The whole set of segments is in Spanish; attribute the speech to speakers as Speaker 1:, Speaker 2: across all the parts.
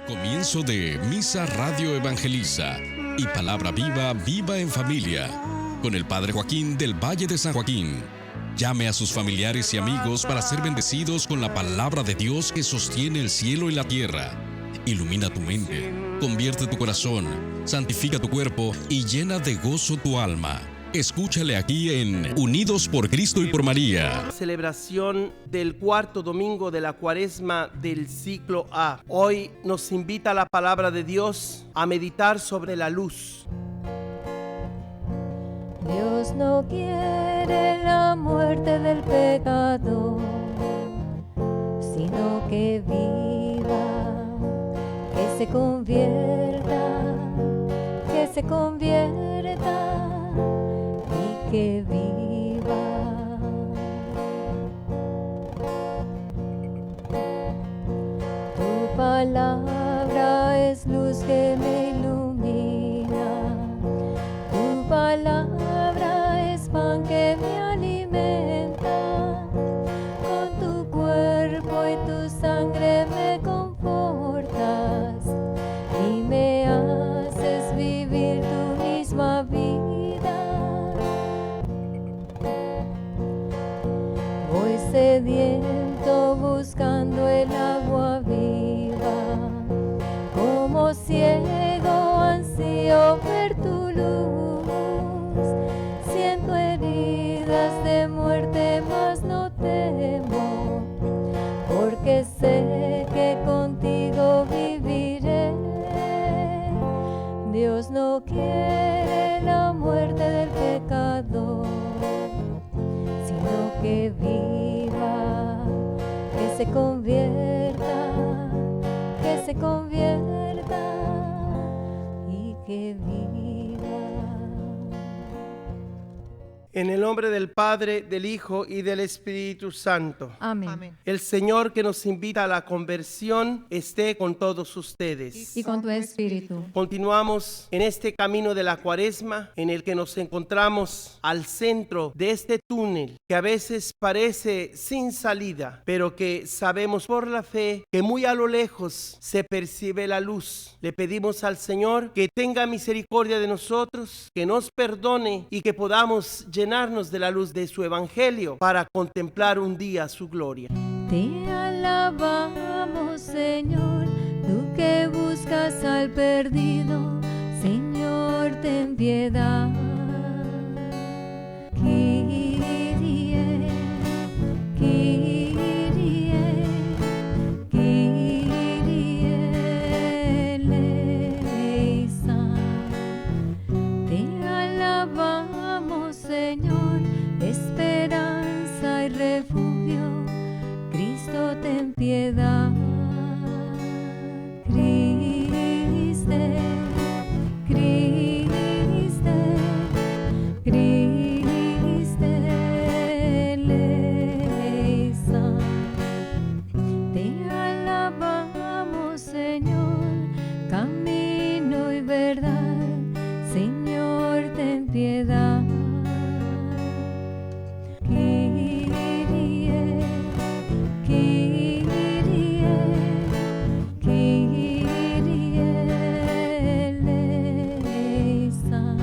Speaker 1: Comienzo de Misa Radio Evangeliza y Palabra Viva, Viva en Familia, con el Padre Joaquín del Valle de San Joaquín. Llame a sus familiares y amigos para ser bendecidos con la palabra de Dios que sostiene el cielo y la tierra. Ilumina tu mente, convierte tu corazón, santifica tu cuerpo y llena de gozo tu alma. Escúchale aquí en Unidos por Cristo y por María.
Speaker 2: Celebración del cuarto domingo de la Cuaresma del ciclo A. Hoy nos invita la palabra de Dios a meditar sobre la luz.
Speaker 3: Dios no quiere la muerte del pecador, sino que viva, que se convierta, y que viva. Tu palabra es luz que me ilumina, tu palabra es pan que me alimenta, con tu cuerpo y tu sangre me confortas y me haces vivir tu misma vida. Voy sediento buscando el agua viva, como ciego ansío ver tu luz. Siento heridas de muerte, mas no temo, porque sé que contigo viviré. Dios no quiere la muerte del pecador, sino que viva, que se convierta y que viva.
Speaker 2: En el nombre del Padre, del Hijo y del Espíritu Santo.
Speaker 3: Amén.
Speaker 2: El Señor que nos invita a la conversión esté con todos ustedes.
Speaker 3: Y con tu espíritu.
Speaker 2: Continuamos en este camino de la Cuaresma en el que nos encontramos al centro de este túnel que a veces parece sin salida, pero que sabemos por la fe que muy a lo lejos se percibe la luz. Le pedimos al Señor que tenga misericordia de nosotros, que nos perdone y que podamos llenarnos de la luz de su evangelio para contemplar un día su gloria.
Speaker 3: Te alabamos, Señor, tú que buscas al perdido, Señor, ten piedad. Kyrie, Kyrie, Kyrie eleison. Te alabamos, Señor, esperanza y refugio, Cristo ten piedad. Criste, Criste, Criste eleison. Te alabamos, Señor, camino y verdad, Señor ten piedad. Kyrie, Kyrie, Kyrie eleison.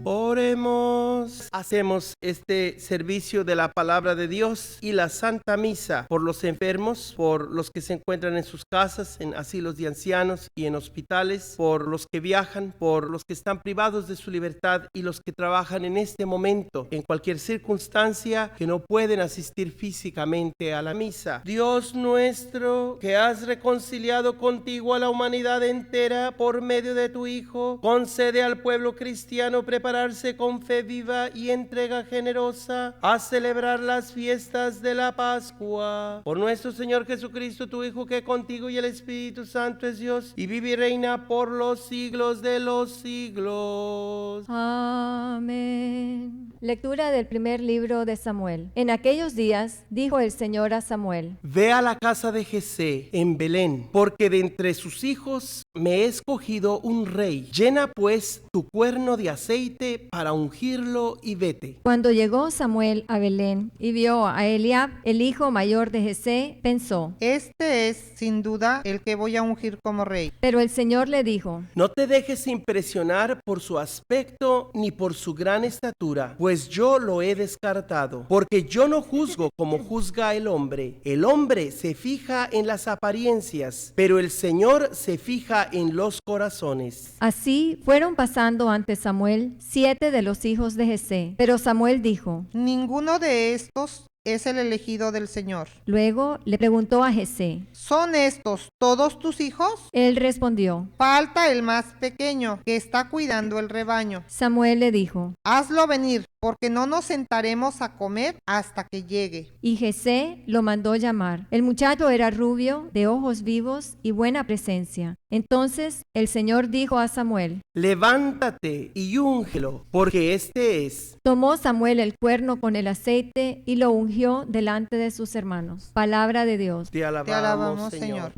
Speaker 2: Oremos. Hacemos este servicio de la palabra de Dios y la Santa Misa por los enfermos, por los que se encuentran en sus casas, en asilos de ancianos y en hospitales, por los que viajan, por los que están privados de su libertad y los que trabajan en este momento, en cualquier circunstancia, que no pueden asistir físicamente a la misa. Dios nuestro, que has reconciliado contigo a la humanidad entera por medio de tu Hijo, concede al pueblo cristiano prepararse con fe viva y entrega generosa a celebrar las fiestas de la Pascua. Por nuestro Señor Jesucristo, tu Hijo, que contigo y el Espíritu Santo es Dios y vive y reina por los siglos de los siglos.
Speaker 3: Amén. Lectura del primer libro de Samuel. En aquellos días dijo el Señor a Samuel:
Speaker 2: Ve a la casa de Jesé en Belén, porque de entre sus hijos me he escogido un rey. Llena pues tu cuerno de aceite para ungirlo y ve. 7.
Speaker 3: Cuando llegó Samuel a Belén y vio a Eliab, el hijo mayor de Jesé, pensó,
Speaker 4: Este es, sin duda, el que voy a ungir como rey.
Speaker 3: pero el Señor le dijo,
Speaker 2: No te dejes impresionar por su aspecto ni por su gran estatura, pues yo lo he descartado. Porque yo no juzgo como juzga el hombre. El hombre se fija en las apariencias, pero el Señor se fija en los corazones.
Speaker 3: Así fueron pasando ante Samuel 7 de los hijos de Jesé. Pero Samuel dijo,
Speaker 4: Ninguno de estos es el elegido del Señor.
Speaker 3: luego le preguntó a Jesé.
Speaker 4: ¿Son estos todos tus hijos?
Speaker 3: Él respondió.
Speaker 4: Falta el más pequeño, que está cuidando el rebaño.
Speaker 3: Samuel le dijo,
Speaker 4: Hazlo venir, porque no nos sentaremos a comer hasta que llegue.
Speaker 3: y Jesé lo mandó llamar. El muchacho era rubio, de ojos vivos y buena presencia. Entonces el Señor dijo a Samuel,
Speaker 2: Levántate y úngelo, porque este es.
Speaker 3: tomó Samuel el cuerno con el aceite y lo ungió delante de sus hermanos. Palabra de Dios.
Speaker 2: Te
Speaker 4: alabamos, Señor.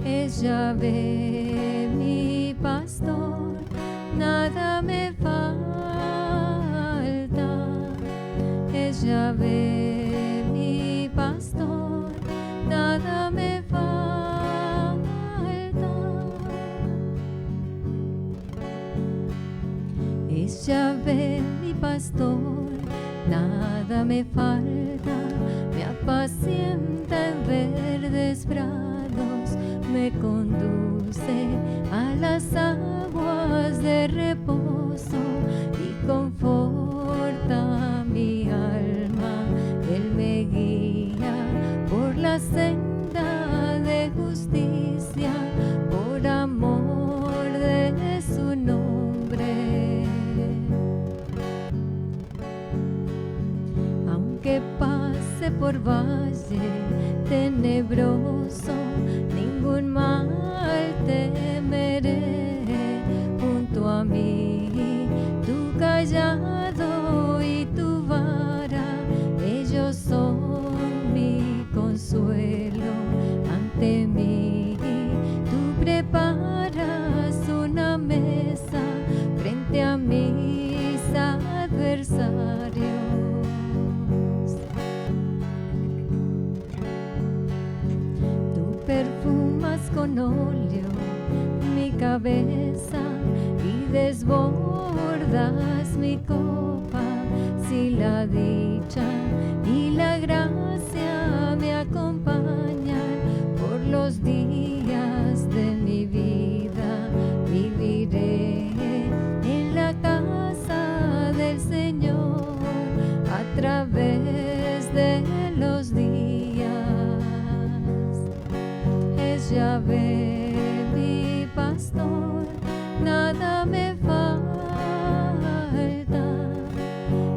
Speaker 3: Es Yahvé mi pastor, nada me falta. Es Yahvé mi pastor, nada me falta. Es Yahvé mi pastor, nada me falta. Me apacienta en verdes prados, me conduce a las aguas de reposo y conforta mi alma. Él me guía por la senda de justicia, por amor de su nombre. Aunque pase por valle tenebroso, ningún mal temeré. Junto a mí tu callado y tu vara, ellos son mi consuelo. Ante mí tú preparas una mesa frente a mis adversarios. Perfumas con óleo mi cabeza y desbordas mi copa. Si la dicha y la gracia me acompañan por los días de mi vida, viviré en la casa del Señor a través de los días. Es Yahvé mi pastor, nada me falta.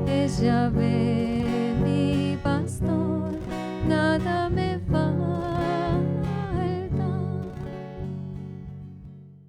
Speaker 3: Es Yahvé mi pastor, nada me falta.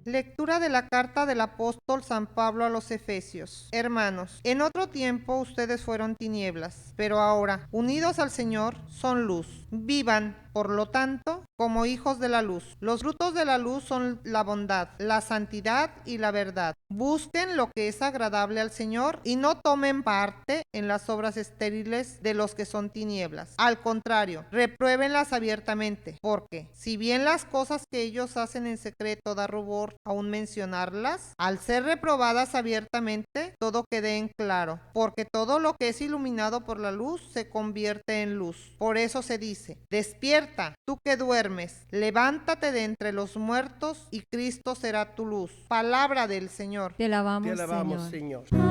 Speaker 4: Lectura de la carta del apóstol San Pablo a los Efesios. Hermanos, en otro tiempo ustedes fueron tinieblas, pero ahora, unidos al Señor, son luz. Vivan, por lo tanto, como hijos de la luz. Los frutos de la luz son la bondad, la santidad y la verdad. Busquen lo que es agradable al Señor y no tomen parte en las obras estériles de los que son tinieblas. Al contrario, repruébenlas abiertamente, porque si bien las cosas que ellos hacen en secreto da rubor aún mencionarlas, al ser reprobadas abiertamente, todo quede en claro, porque todo lo que es iluminado por la luz se convierte en luz. Por eso se dice: despierta, tú que duermes, levántate de entre los muertos y Cristo será tu luz. Palabra del Señor.
Speaker 3: Te alabamos,
Speaker 2: Te alabamos,
Speaker 3: Señor.
Speaker 2: Señor.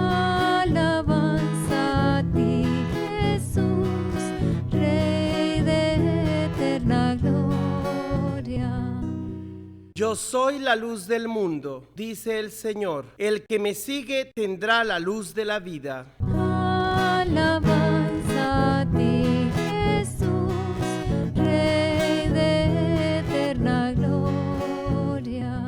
Speaker 3: Alabanza a ti, Jesús, Rey de eterna gloria.
Speaker 2: Yo soy la luz del mundo, dice el Señor. El que me sigue tendrá la luz de la vida.
Speaker 3: Alabanza a ti, Jesús, Rey de eterna gloria.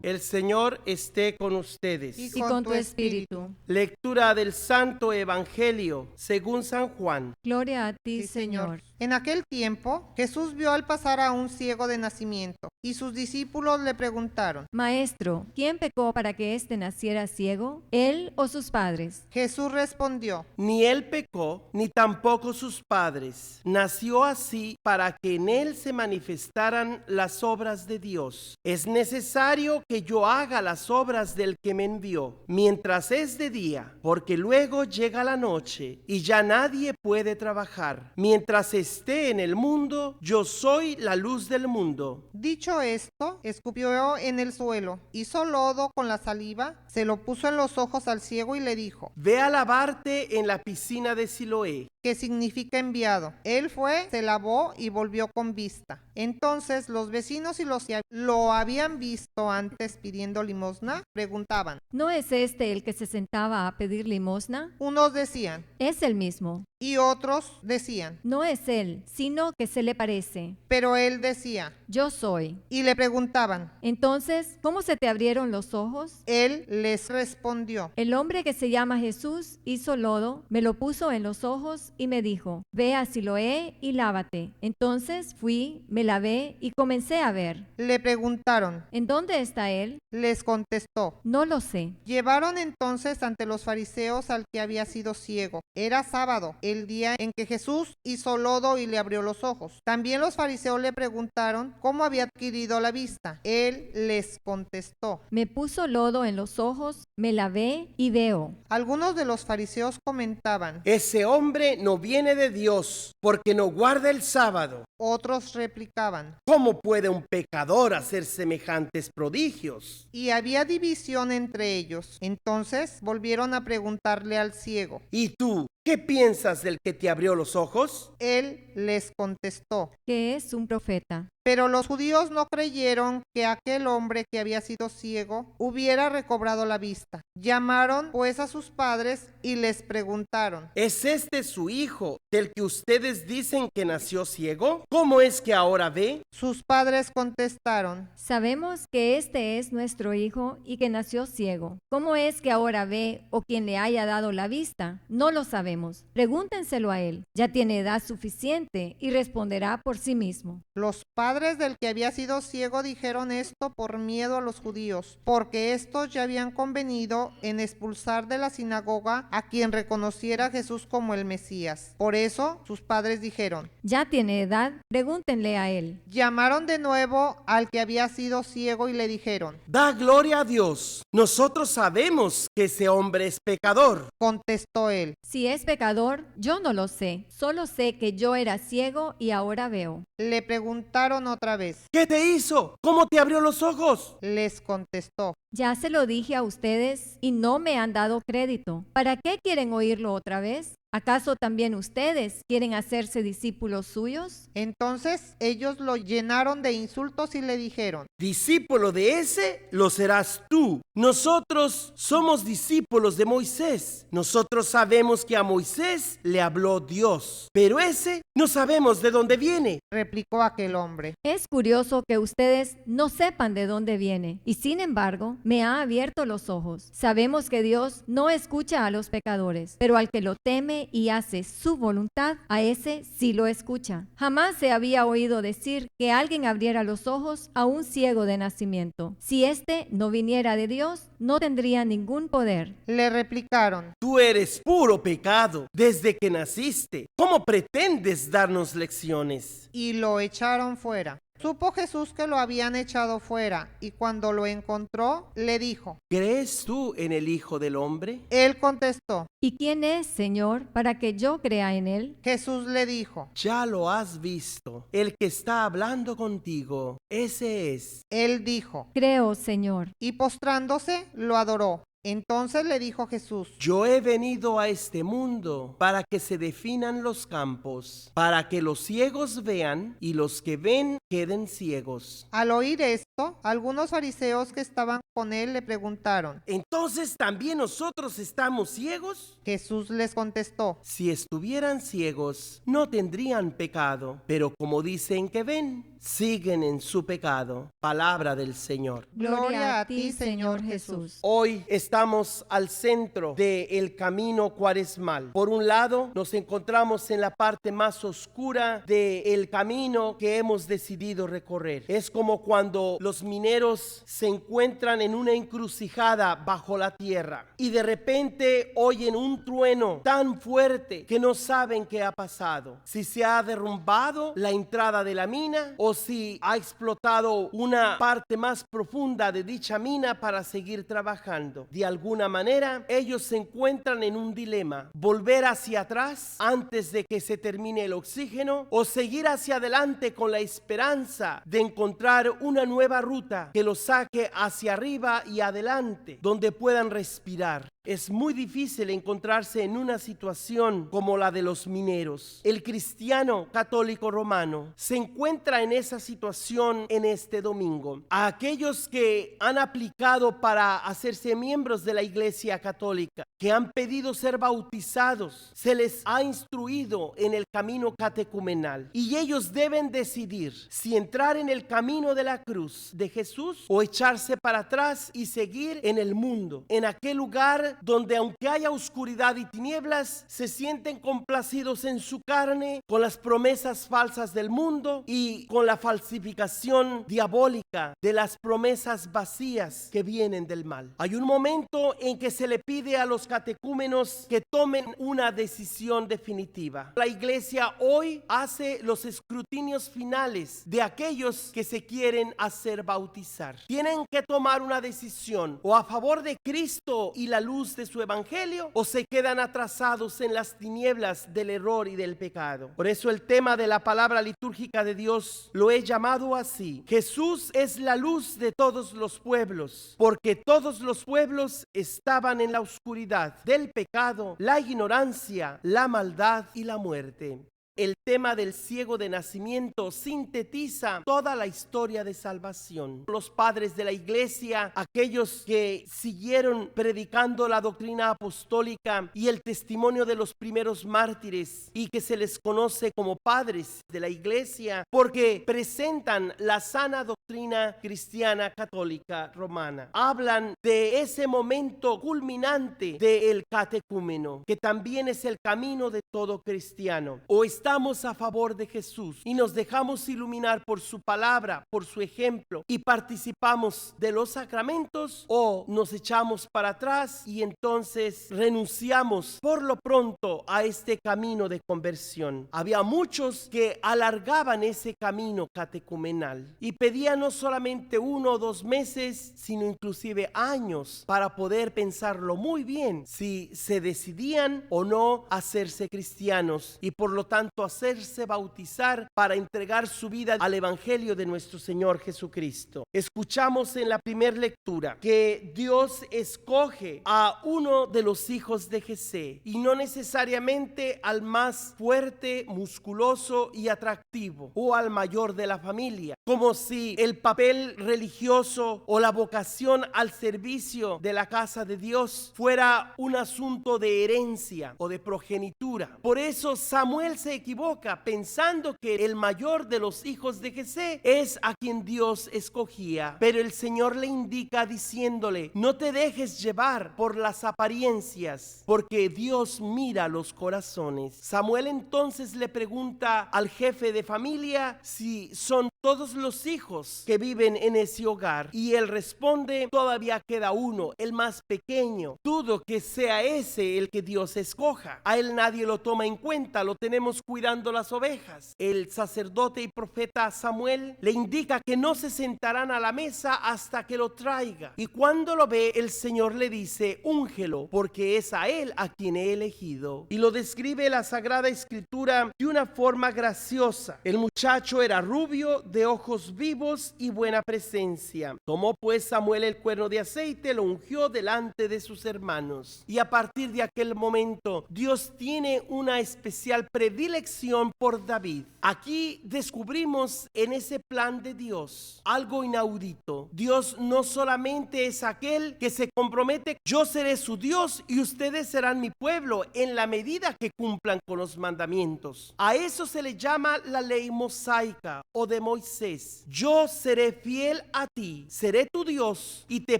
Speaker 2: El Señor esté con ustedes.
Speaker 3: y con tu espíritu.
Speaker 2: Lectura del Santo Evangelio según San Juan.
Speaker 3: Gloria a ti,
Speaker 4: Sí,
Speaker 3: Señor.
Speaker 4: En aquel tiempo, Jesús vio al pasar a un ciego de nacimiento, y sus discípulos le preguntaron.
Speaker 3: Maestro, ¿quién pecó para que éste naciera ciego? ¿Él o sus padres?
Speaker 4: Jesús respondió.
Speaker 2: Ni él pecó, ni tampoco sus padres. Nació así para que en él se manifestaran las obras de Dios. Es necesario que yo haga las obras del que me envió, mientras es de día, porque luego llega la noche y ya nadie puede trabajar. Mientras esté en el mundo, yo soy la luz del mundo.
Speaker 4: Dicho esto, escupió en el suelo, hizo lodo con la saliva, se lo puso en los ojos al ciego y le dijo,
Speaker 2: Ve a lavarte en la piscina de Siloé.
Speaker 4: que significa enviado. Él fue, se lavó y volvió con vista. Entonces los vecinos y los que lo habían visto antes pidiendo limosna preguntaban.
Speaker 3: ¿No es este el que se sentaba a pedir limosna?
Speaker 4: Unos decían
Speaker 3: Es el mismo.
Speaker 4: y otros decían,
Speaker 3: No es él, sino que se le parece.
Speaker 4: pero él decía.
Speaker 3: Yo soy.
Speaker 4: Y le preguntaban.
Speaker 3: Entonces, ¿cómo se te abrieron los ojos?
Speaker 4: Él les respondió.
Speaker 3: El hombre que se llama Jesús hizo lodo, me lo puso en los ojos y me dijo, ve a Siloé y lávate. Entonces fui, me lavé y comencé a ver.
Speaker 4: Le preguntaron.
Speaker 3: ¿En dónde está él?
Speaker 4: Les contestó.
Speaker 3: No lo sé.
Speaker 4: Llevaron entonces ante los fariseos al que había sido ciego. Era sábado, el día en que Jesús hizo lodo y le abrió los ojos. También los fariseos le preguntaron cómo había adquirido la vista. Él les contestó.
Speaker 3: Me puso lodo en los ojos, me lavé y veo.
Speaker 4: Algunos de los fariseos comentaban.
Speaker 2: Ese hombre no viene de Dios, porque no guarda el sábado.
Speaker 4: Otros replicaban.
Speaker 2: ¿Cómo puede un pecador hacer semejantes prodigios?
Speaker 4: Y había división entre ellos. Entonces volvieron a preguntarle al ciego.
Speaker 2: ¿Y tú, qué piensas del que te abrió los ojos?
Speaker 4: Él les contestó.
Speaker 3: Que es un profeta.
Speaker 4: Pero los judíos no creyeron que aquel hombre que había sido ciego hubiera recobrado la vista. Llamaron pues a sus padres y les preguntaron.
Speaker 2: ¿Es este su hijo, del que ustedes dicen que nació ciego? ¿Cómo es que ahora ve?
Speaker 4: Sus padres contestaron.
Speaker 3: Sabemos que este es nuestro hijo y que nació ciego. ¿Cómo es que ahora ve o quien le haya dado la vista? No lo sabemos. Pregúntenselo a él. Ya tiene edad suficiente y responderá por sí mismo.
Speaker 4: Los padres del que había sido ciego dijeron esto por miedo a los judíos, porque estos ya habían convenido en expulsar de la sinagoga a quien reconociera a Jesús como el Mesías. Por eso sus padres dijeron.
Speaker 3: Ya tiene edad, pregúntenle a él.
Speaker 4: Llamaron de nuevo al que había sido ciego y le dijeron.
Speaker 2: Da gloria a Dios. Nosotros sabemos que ese hombre es pecador.
Speaker 4: Contestó él.
Speaker 3: Si es pecador, yo no lo sé. Solo sé que yo era ciego y ahora veo.
Speaker 4: Le preguntaron otra vez.
Speaker 2: ¿Qué te hizo? ¿Cómo te abrió los ojos?
Speaker 4: Les contestó.
Speaker 3: Ya se lo dije a ustedes y no me han dado crédito. ¿Para qué quieren oírlo otra vez? ¿Acaso también ustedes quieren hacerse discípulos suyos?
Speaker 4: Entonces ellos lo llenaron de insultos y le dijeron.
Speaker 2: Discípulo de ese lo serás tú. Nosotros somos discípulos de Moisés. Nosotros sabemos que a Moisés le habló Dios, pero ese no sabemos de dónde viene.
Speaker 4: Replicó aquel hombre.
Speaker 3: Es curioso que ustedes no sepan de dónde viene y sin embargo me ha abierto los ojos. Sabemos que Dios no escucha a los pecadores, pero al que lo teme y hace su voluntad, a ese sí lo escucha. Jamás se había oído decir que alguien abriera los ojos a un ciego de nacimiento. Si éste no viniera de Dios, no tendría ningún poder.
Speaker 4: Le replicaron.
Speaker 2: Tú eres puro pecado desde que naciste. ¿Cómo pretendes darnos lecciones?
Speaker 4: Y lo echaron fuera. Supo Jesús que lo habían echado fuera, y cuando lo encontró, le dijo.
Speaker 2: ¿Crees tú en el Hijo del Hombre?
Speaker 4: Él contestó.
Speaker 3: ¿Y quién es, Señor, para que yo crea en él?
Speaker 4: Jesús le dijo.
Speaker 2: Ya lo has visto. El que está hablando contigo, ese es.
Speaker 4: Él dijo.
Speaker 3: Creo, Señor.
Speaker 4: Y postrándose, lo adoró. Entonces le dijo Jesús.
Speaker 2: Yo he venido a este mundo para que se definan los campos, para que los ciegos vean y los que ven queden ciegos.
Speaker 4: Al oír esto, algunos fariseos que estaban con él le preguntaron.
Speaker 2: ¿Entonces también nosotros estamos ciegos?
Speaker 4: Jesús les contestó.
Speaker 2: Si estuvieran ciegos, no tendrían pecado, pero como dicen que ven, siguen en su pecado. Palabra del Señor.
Speaker 3: Gloria a ti, Señor Jesús.
Speaker 2: Hoy estamos al centro del camino cuaresmal. Por un lado, nos encontramos en la parte más oscura del camino que hemos decidido recorrer. Es como cuando los mineros se encuentran en una encrucijada bajo la tierra y de repente oyen un trueno tan fuerte que no saben qué ha pasado. Si se ha derrumbado la entrada de la mina o si ha explotado una parte más profunda de dicha mina para seguir trabajando. De alguna manera, ellos se encuentran en un dilema: volver hacia atrás antes de que se termine el oxígeno o seguir hacia adelante con la esperanza de encontrar una nueva ruta que los saque hacia arriba y adelante, donde puedan respirar. Es muy difícil encontrarse en una situación como la de los mineros. El cristiano católico romano se encuentra en esa situación en este domingo. A aquellos que han aplicado para hacerse miembros de la Iglesia Católica, que han pedido ser bautizados, se les ha instruido en el camino catecumenal y ellos deben decidir si entrar en el camino de la cruz de Jesús o echarse para atrás y seguir en el mundo, en aquel lugar donde aunque haya oscuridad y tinieblas, se sienten complacidos en su carne con las promesas falsas del mundo y con la falsificación diabólica de las promesas vacías que vienen del mal. Hay un momento en que se le pide a los catecúmenos que tomen una decisión definitiva. La iglesia hoy hace los escrutinios finales de aquellos que se quieren hacer bautizar. Tienen que tomar una decisión o a favor de Cristo y la luz de su evangelio o se quedan atrasados en las tinieblas del error y del pecado. Por eso el tema de la palabra litúrgica de Dios lo he llamado así: Jesús es la luz de todos los pueblos, porque todos los pueblos estaban en la oscuridad del pecado, la ignorancia, la maldad y la muerte. El tema del ciego de nacimiento sintetiza toda la historia de salvación. Los padres de la iglesia, aquellos que siguieron predicando la doctrina apostólica y el testimonio de los primeros mártires y que se les conoce como padres de la iglesia porque presentan la sana doctrina cristiana católica romana. Hablan de ese momento culminante del catecúmeno, que también es el camino de todo cristiano. O estamos a favor de Jesús y nos dejamos iluminar por su palabra, por su ejemplo y participamos de los sacramentos, o nos echamos para atrás y entonces renunciamos por lo pronto a este camino de conversión. Había muchos que alargaban ese camino catecumenal y pedían no solamente 1 o 2 meses, sino inclusive años para poder pensarlo muy bien si se decidían o no hacerse cristianos y por lo tanto hacerse bautizar para entregar su vida al evangelio de nuestro Señor Jesucristo. Escuchamos en la primera lectura que Dios escoge a uno de los hijos de Jesé y no necesariamente al más fuerte, musculoso y atractivo o al mayor de la familia, como si el papel religioso o la vocación al servicio de la casa de Dios fuera un asunto de herencia o de progenitura. Por eso Samuel se equivoca pensando que el mayor de los hijos de Jesé es a quien Dios escogía, pero el Señor le indica diciéndole: no te dejes llevar por las apariencias, porque Dios mira los corazones. Samuel entonces le pregunta al jefe de familia si son todos los hijos que viven en ese hogar, y él responde: todavía queda uno, el más pequeño. Dudo que sea ese el que Dios escoja. A él nadie lo toma en cuenta, lo tenemos cuidando las ovejas. El sacerdote y profeta Samuel le indica que no se sentarán a la mesa hasta que lo traiga, y cuando lo ve, el Señor le dice: úngelo, porque es a él a quien he elegido. Y lo describe la Sagrada Escritura de una forma graciosa. El muchacho era rubio, de ojos vivos y buena presencia. Tomó pues Samuel el cuerno de aceite, lo ungió delante de sus hermanos. Y a partir de aquel momento, Dios tiene una especial predilección elección por David. Aquí descubrimos en ese plan de Dios algo inaudito. Dios no solamente es aquel que se compromete, yo seré su Dios y ustedes serán mi pueblo en la medida que cumplan con los mandamientos. A eso se le llama la ley mosaica o de Moisés. Yo seré fiel a ti, seré tu Dios y te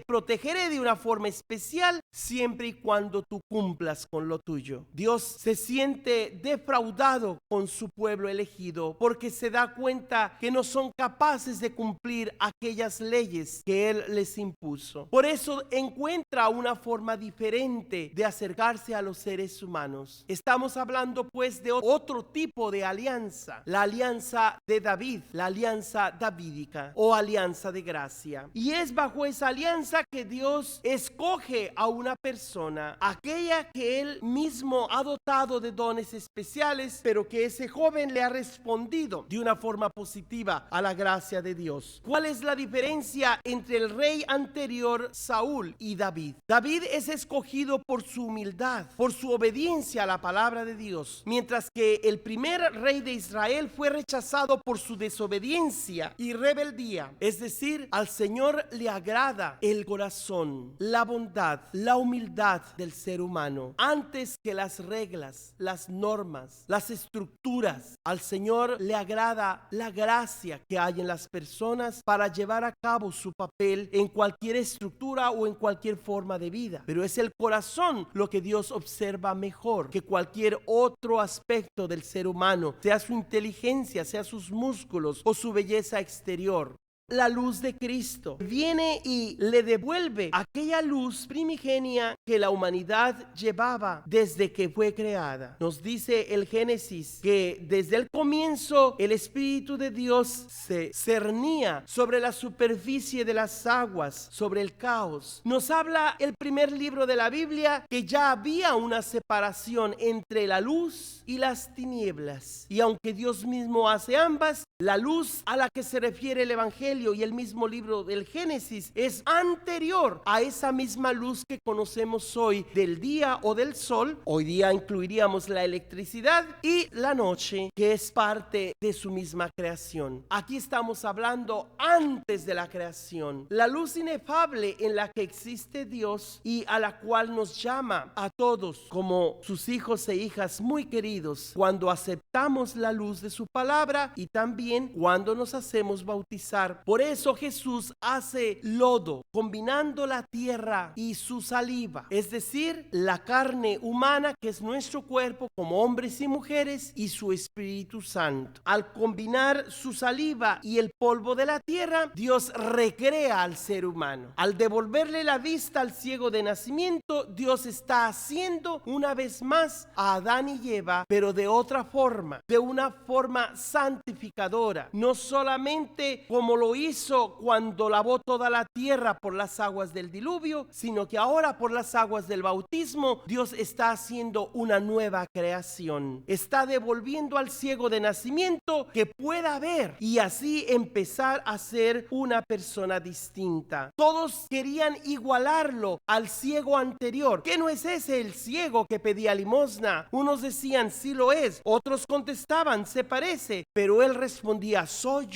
Speaker 2: protegeré de una forma especial siempre y cuando tú cumplas con lo tuyo. Dios se siente defraudado con su pueblo elegido porque se da cuenta que no son capaces de cumplir aquellas leyes que Él les impuso. Por eso encuentra una forma diferente de acercarse a los seres humanos. Estamos hablando pues de otro tipo de alianza, la alianza de David, la alianza davídica o alianza de gracia. Y es bajo esa alianza que Dios escoge a una persona, aquella que Él mismo ha dotado de dones especiales, pero que ese joven le ha respondido de una forma positiva a la gracia de Dios. ¿Cuál es la diferencia entre el rey anterior Saúl y David? David es escogido por su humildad, por su obediencia a la palabra de Dios, mientras que el primer rey de Israel fue rechazado por su desobediencia y rebeldía. Es decir, al Señor le agrada el corazón, la bondad, la humildad del ser humano, antes que las reglas, las normas, las estructuras. Al Señor le agrada la gracia que hay en las personas para llevar a cabo su papel en cualquier estructura o en cualquier forma de vida. Pero es el corazón lo que Dios observa mejor que cualquier otro aspecto del ser humano, sea su inteligencia, sea sus músculos o su belleza exterior. La luz de Cristo viene y le devuelve aquella luz primigenia que la humanidad llevaba desde que fue creada. Nos dice el Génesis que desde el comienzo el Espíritu de Dios se cernía sobre la superficie de las aguas, sobre el caos. Nos habla el primer libro de la Biblia que ya había una separación entre la luz y las tinieblas. Y aunque Dios mismo hace ambas, la luz a la que se refiere el Evangelio y el mismo libro del Génesis es anterior a esa misma luz que conocemos hoy del día o del sol. Hoy día incluiríamos la electricidad y la noche, que es parte de su misma creación. Aquí estamos hablando antes de la creación, la luz inefable en la que existe Dios y a la cual nos llama a todos como sus hijos e hijas muy queridos cuando aceptamos la luz de su palabra y también cuando nos hacemos bautizar. Por eso Jesús hace lodo, combinando la tierra y su saliva, es decir, la carne humana que es nuestro cuerpo como hombres y mujeres y su Espíritu Santo. Al combinar su saliva y el polvo de la tierra, Dios recrea al ser humano. Al devolverle la vista al ciego de nacimiento, Dios está haciendo una vez más a Adán y Eva, pero de otra forma, de una forma santificadora, no solamente como lo hizo cuando lavó toda la tierra por las aguas del diluvio, sino que ahora por las aguas del bautismo Dios está haciendo una nueva creación. Está devolviendo al ciego de nacimiento que pueda ver y así empezar a ser una persona distinta. Todos querían igualarlo al ciego anterior. ¿Qué no es ese el ciego que pedía limosna? Unos decían sí lo es, otros contestaban se parece, pero él respondía soy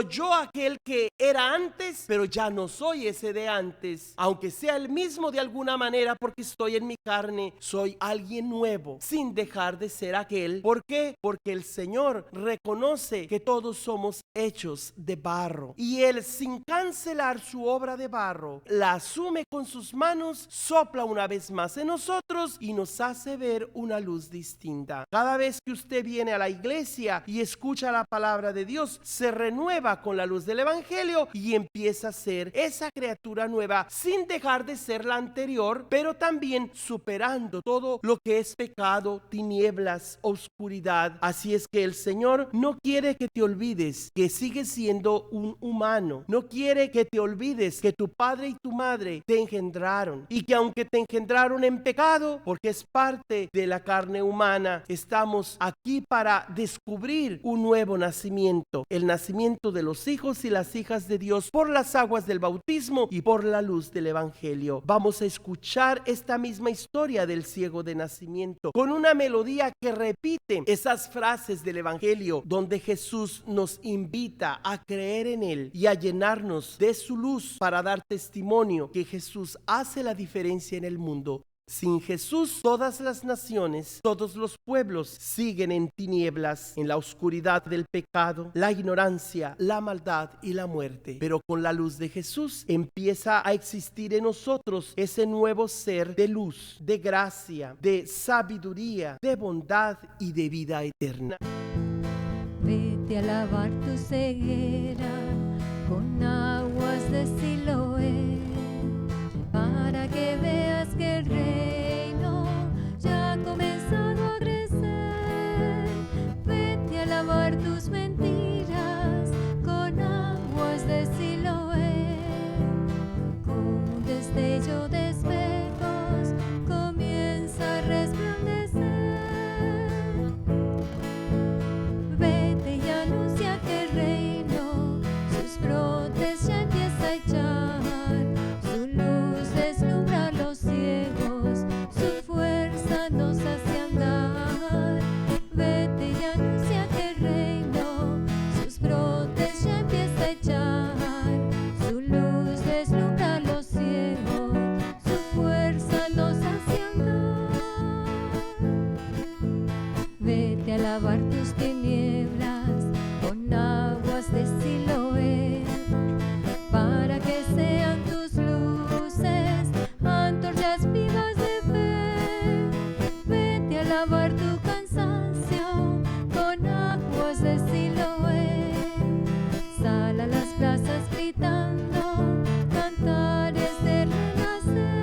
Speaker 2: yo aquel que era antes, pero ya no soy ese de antes, aunque sea el mismo de alguna manera porque estoy en mi carne, soy alguien nuevo, sin dejar de ser aquel. ¿Por qué? Porque el Señor reconoce que todos somos hechos de barro y Él, sin cancelar su obra de barro, la asume con sus manos, sopla una vez más en nosotros y nos hace ver una luz distinta. Cada vez que usted viene a la iglesia y escucha la palabra de Dios, se renueva con la luz del Evangelio y empieza a ser esa criatura nueva sin dejar de ser la anterior, pero también superando todo lo que es pecado, tinieblas, oscuridad. Así es que el Señor no quiere que te olvides que sigues siendo un humano, no quiere que te olvides que tu padre y tu madre te engendraron y que aunque te engendraron en pecado, porque es parte de la carne humana, estamos aquí para descubrir un nuevo nacimiento, el nacimiento de los hijos y las hijas de Dios por las aguas del bautismo y por la luz del Evangelio. Vamos a escuchar esta misma historia del ciego de nacimiento con una melodía que repite esas frases del Evangelio donde Jesús nos invita a creer en Él y a llenarnos de su luz para dar testimonio que Jesús hace la diferencia en el mundo. Sin Jesús, todas las naciones, todos los pueblos siguen en tinieblas, en la oscuridad del pecado, la ignorancia, la maldad y la muerte. Pero con la luz de Jesús empieza a existir en nosotros ese nuevo ser de luz, de gracia, de sabiduría, de bondad y de vida eterna.
Speaker 3: Vete a lavar tu ceguera con aguas de Siloé, para que veas que el reino ya ha comenzado a crecer. Vete a lavar tus mentiras con aguas de Siloé, con un destello de espejos comienza a resplandecer. Vete y anuncia que el reino sus brotes ya empieza a echar. Su luz deslumbra a los ciegos, su fuerza nos hace andar. Vete y anuncia que el reino sus brotes ya empieza a echar. Su luz deslumbra a los ciegos, su fuerza nos hace andar. Vete a lavar tus tinieblas con aguas de Siloé, para que sean tus luces antorchas vivas de fe. Vete a lavar tu cansancio con aguas de Siloé. Sal a las plazas gritando cantares de renacer.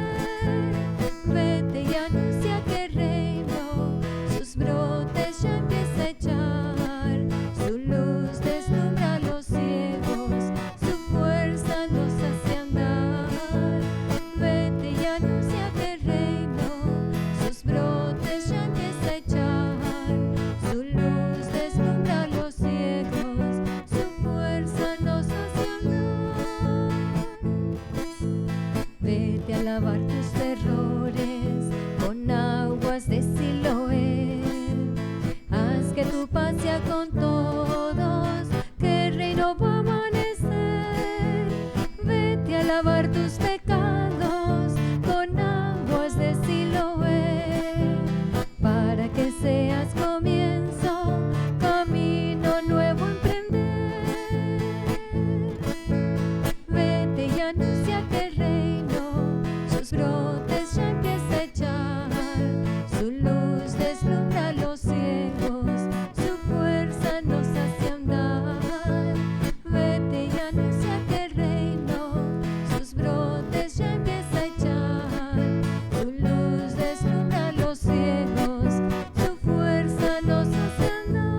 Speaker 3: Vete y anuncia que el reino sus brotes ya empieza a echar. Su luz deslumbra a los ciegos, su fuerza nos hace andar. Vete y anuncia que el reino sus brotes ya empieza a echar. Su luz deslumbra a los ciegos, su fuerza nos hace andar. Vete a lavar tus errores con aguas de Siloé. Haz que tu paz sea con todos, que el reino va a amanecer. Vete a lavar tus pecados con aguas de Siloé, para que seas comienzo, camino nuevo emprender. Vete y anuncia que el reino sus brotes ya empieza a echar. Su luz deslumbra a los ciegos, su fuerza nos hace andar. Vete y anuncia que el reino sus brotes ya empieza a echar. Su luz deslumbra a los ciegos, su fuerza nos hace andar.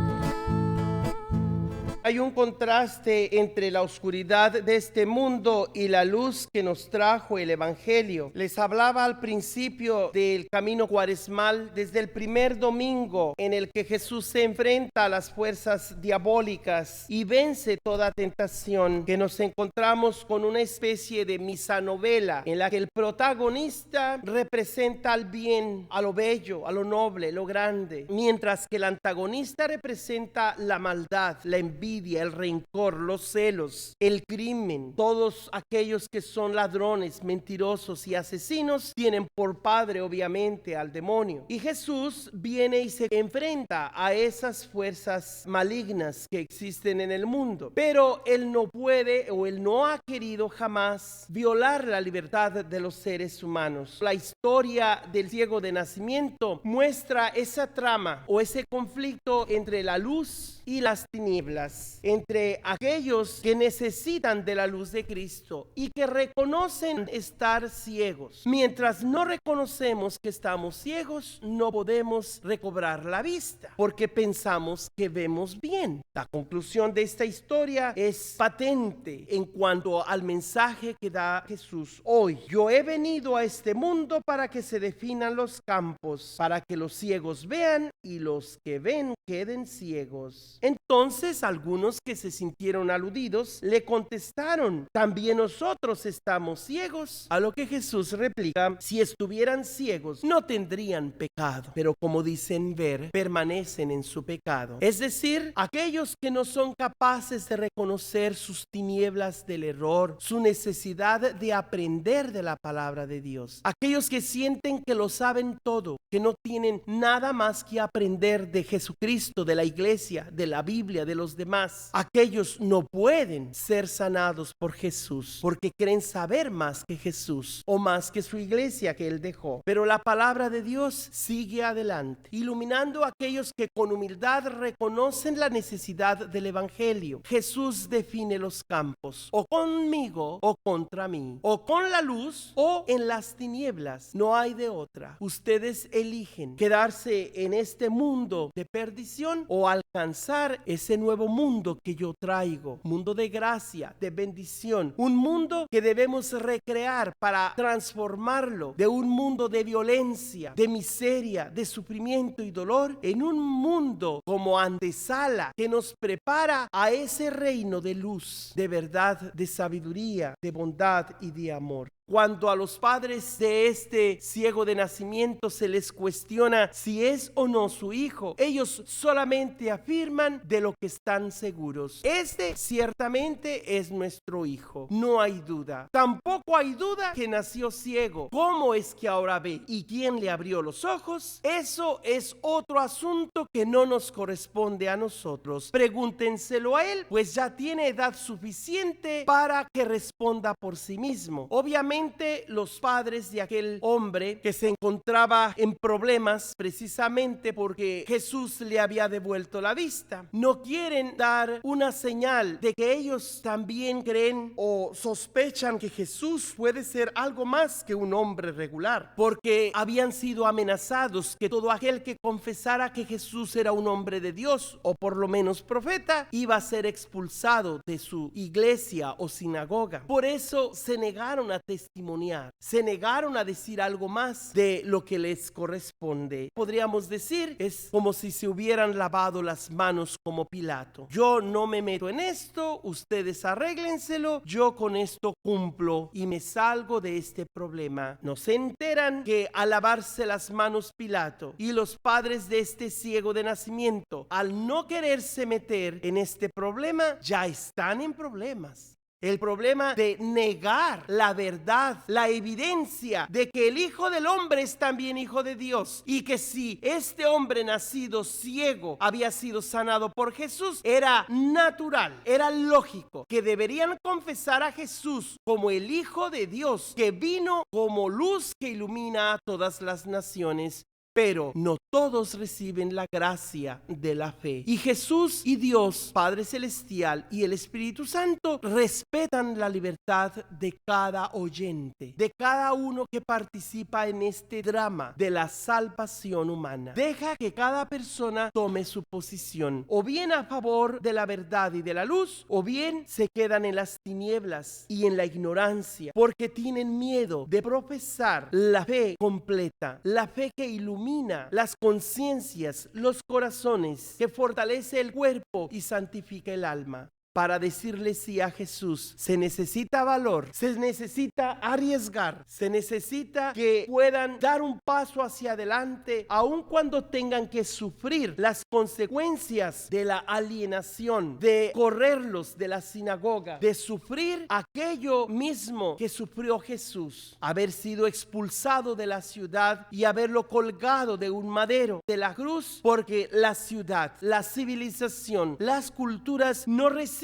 Speaker 2: Hay un contraste entre la oscuridad de este mundo y la luz que nos trajo el Evangelio. Les hablaba al principio del camino cuaresmal, desde el primer domingo en el que Jesús se enfrenta a las fuerzas diabólicas y vence toda tentación, que nos encontramos con una especie de misanovela en la que el protagonista representa al bien, a lo bello, a lo noble, lo grande, mientras que el antagonista representa la maldad, la envidia, el rencor, los celos, el crimen. Todos aquellos que son ladrones, mentirosos y asesinos tienen por padre obviamente al demonio. Y Jesús viene y se enfrenta a esas fuerzas malignas que existen en el mundo. Pero Él no puede, o Él no ha querido jamás violar la libertad de los seres humanos. La historia del ciego de nacimiento muestra esa trama o ese conflicto entre la luz y las tinieblas, entre aquellos que necesitan de la luz de Cristo y que reconocen estar ciegos. Mientras no reconocemos que estamos ciegos, no podemos recobrar la vista, porque pensamos que vemos bien. La conclusión de esta historia es patente en cuanto al mensaje que da Jesús hoy. Yo he venido a este mundo para que se definan los campos, para que los ciegos vean y los que ven queden ciegos. Entonces Entonces algunos que se sintieron aludidos le contestaron: ¿también nosotros estamos ciegos? A lo que Jesús replica: si estuvieran ciegos no tendrían pecado, pero como dicen ver, permanecen en su pecado. Es decir, aquellos que no son capaces de reconocer sus tinieblas del error, su necesidad de aprender de la palabra de Dios, aquellos que sienten que lo saben todo, que no tienen nada más que aprender de Jesucristo, de la iglesia, de la Biblia, de los demás. Aquellos no pueden ser sanados por Jesús porque creen saber más que Jesús o más que su iglesia que Él dejó. Pero la palabra de Dios sigue adelante, iluminando a aquellos que con humildad reconocen la necesidad del Evangelio. Jesús define los campos: o conmigo o contra mí, o con la luz o en las tinieblas. No hay de otra. Ustedes eligen quedarse en este mundo de perdición o alcanzar ese nuevo mundo que yo traigo, mundo de gracia, de bendición, un mundo que debemos recrear para transformarlo de un mundo de violencia, de miseria, de sufrimiento y dolor, en un mundo como antesala que nos prepara a ese reino de luz, de verdad, de sabiduría, de bondad y de amor. Cuando a los padres de este ciego de nacimiento se les cuestiona si es o no su hijo, ellos solamente afirman de lo que están seguros: este ciertamente es nuestro hijo, no hay duda. Tampoco hay duda que nació ciego. ¿Cómo es que ahora ve? ¿Y quién le abrió los ojos? Eso es otro asunto que no nos corresponde a nosotros. Pregúntenselo a él, pues ya tiene edad suficiente para que responda por sí mismo. Obviamente los padres de aquel hombre que se encontraba en problemas precisamente porque Jesús le había devuelto la vista, no quieren dar una señal de que ellos también creen o sospechan que Jesús puede ser algo más que un hombre regular, porque habían sido amenazados que todo aquel que confesara que Jesús era un hombre de Dios o por lo menos profeta iba a ser expulsado de su iglesia o sinagoga. Por eso se negaron a testimoniar, se negaron a decir algo más de lo que les corresponde. Podríamos decir, es como si se hubieran lavado las manos como Pilato: yo no me meto en esto, ustedes arréglenselo, yo con esto cumplo y me salgo de este problema. No se enteran que al lavarse las manos Pilato y los padres de este ciego de nacimiento, al no quererse meter en este problema, ya están en problemas. El problema de negar la verdad, la evidencia de que el Hijo del Hombre es también Hijo de Dios, y que si este hombre nacido ciego había sido sanado por Jesús, era natural, era lógico que deberían confesar a Jesús como el Hijo de Dios, que vino como luz que ilumina a todas las naciones. Pero no todos reciben la gracia de la fe. Y Jesús y Dios, Padre Celestial, y el Espíritu Santo respetan la libertad de cada oyente, de cada uno que participa en este drama de la salvación humana. Deja que cada persona tome su posición, o bien a favor de la verdad y de la luz, o bien se quedan en las tinieblas y en la ignorancia, porque tienen miedo de profesar la fe completa, la fe que ilumina las conciencias, los corazones, que fortalece el cuerpo y santifica el alma. Para decirle sí a Jesús se necesita valor, se necesita arriesgar, se necesita que puedan dar un paso hacia adelante, aun cuando tengan que sufrir las consecuencias de la alienación, de correrlos de la sinagoga, de sufrir aquello mismo que sufrió Jesús: haber sido expulsado de la ciudad y haberlo colgado de un madero, de la cruz, porque la ciudad, la civilización, las culturas no resisten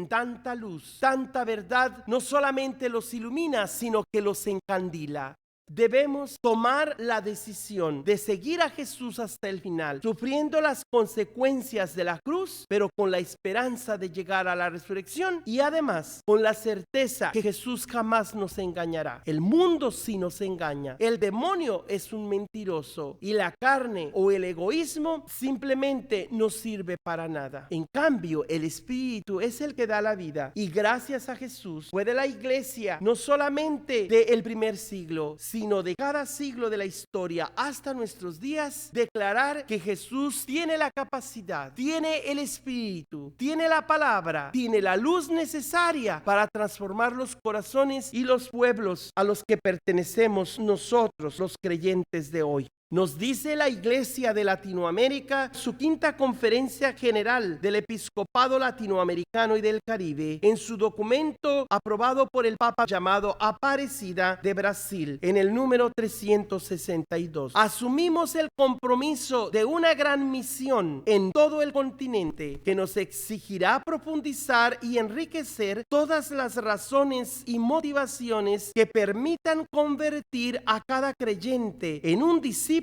Speaker 2: tanta luz, tanta verdad. No solamente los ilumina, sino que los encandila. Debemos tomar la decisión de seguir a Jesús hasta el final, sufriendo las consecuencias de la cruz, pero con la esperanza de llegar a la resurrección, y además con la certeza que Jesús jamás nos engañará. El mundo sí nos engaña, el demonio es un mentiroso, y la carne o el egoísmo simplemente no sirve para nada. En cambio, el Espíritu es el que da la vida, y gracias a Jesús puede la iglesia, no solamente del primer siglo, sino sino de cada siglo de la historia hasta nuestros días, declarar que Jesús tiene la capacidad, tiene el Espíritu, tiene la palabra, tiene la luz necesaria para transformar los corazones y los pueblos a los que pertenecemos nosotros, los creyentes de hoy. Nos dice la Iglesia de Latinoamérica, su quinta conferencia general del Episcopado Latinoamericano y del Caribe, en su documento aprobado por el Papa llamado Aparecida de Brasil, en el número 362. Asumimos el compromiso de una gran misión en todo el continente que nos exigirá profundizar y enriquecer todas las razones y motivaciones que permitan convertir a cada creyente en un discípulo